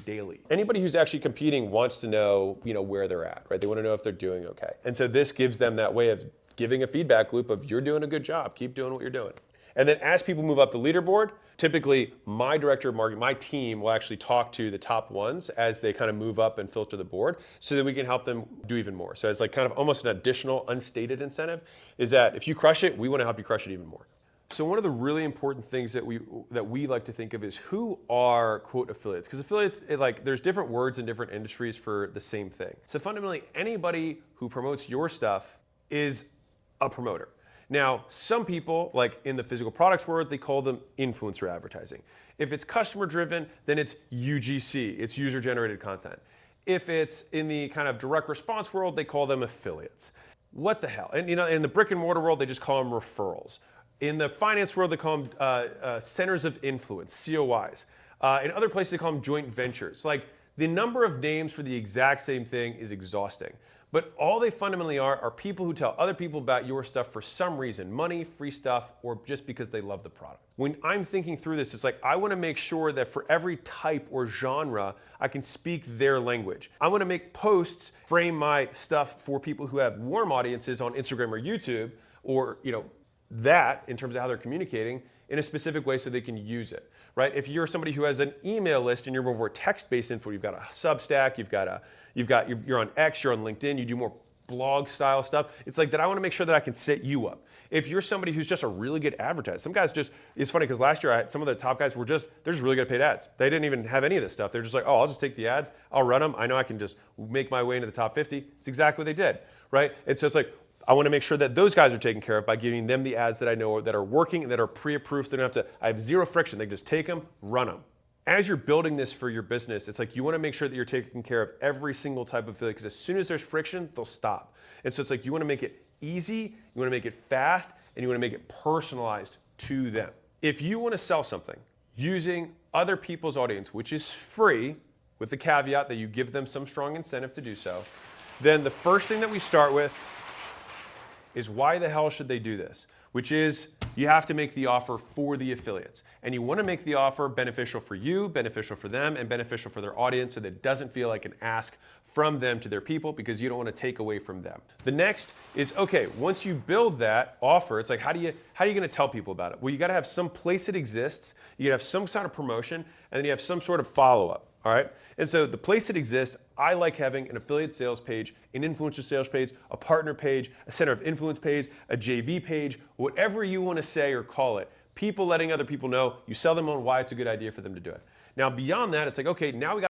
daily. Anybody who's actually competing wants to know, where they're at, right? They want to know if they're doing okay. And so this gives them that way of giving a feedback loop of you're doing a good job, keep doing what you're doing. And then as people move up the leaderboard, typically my director of marketing, my team will actually talk to the top ones as they kind of move up and filter the board so that we can help them do even more. So it's like kind of almost an additional unstated incentive is that if you crush it, we want to help you crush it even more. So one of the really important things that we like to think of is who are quote affiliates, because affiliates, there's different words in different industries for the same thing. So fundamentally, anybody who promotes your stuff is a promoter. Now, some people, like in the physical products world, they call them influencer advertising. If it's customer driven, then it's UGC, it's user generated content. If it's in the kind of direct response world, they call them affiliates. What the hell? And in the brick and mortar world, they just call them referrals. In the finance world, they call them centers of influence, COIs. In other places, they call them joint ventures. Like the number of names for the exact same thing is exhausting. But all they fundamentally are people who tell other people about your stuff for some reason, money, free stuff, or just because they love the product. When I'm thinking through this, it's like I want to make sure that for every type or genre, I can speak their language. I want to make posts, frame my stuff for people who have warm audiences on Instagram or YouTube, or that in terms of how they're communicating in a specific way so they can use it, right? If you're somebody who has an email list and you're more text-based info, you've got a Substack, you're on X, you're on LinkedIn, you do more blog style stuff. It's like that I want to make sure that I can set you up. If you're somebody who's just a really good advertiser, some guys it's funny because last year some of the top guys they're just really good at paid ads. They didn't even have any of this stuff. They're just like, oh, I'll just take the ads, I'll run them. I know I can just make my way into the top 50. It's exactly what they did, right? And so it's like, I want to make sure that those guys are taken care of by giving them the ads that I know that are working and that are pre-approved. So they don't have to, I have zero friction. They can just take them, run them. As you're building this for your business, it's like you want to make sure that you're taking care of every single type of affiliate because as soon as there's friction, they'll stop. And so it's like you want to make it easy, you want to make it fast, and you want to make it personalized to them. If you want to sell something using other people's audience, which is free, with the caveat that you give them some strong incentive to do so, then the first thing that we start with is why the hell should they do this? Which is you have to make the offer for the affiliates. And you want to make the offer beneficial for you, beneficial for them, and beneficial for their audience so that it doesn't feel like an ask from them to their people because you don't want to take away from them. The next is, okay, once you build that offer, it's like how are you going to tell people about it? Well, you got to have some place it exists, you got to have some sort of promotion, and then you have some sort of follow-up. All right. And so the place it exists, I like having an affiliate sales page, an influencer sales page, a partner page, a center of influence page, a JV page, whatever you want to say or call it. People letting other people know, you sell them on why it's a good idea for them to do it. Now, beyond that, it's like, okay, now we got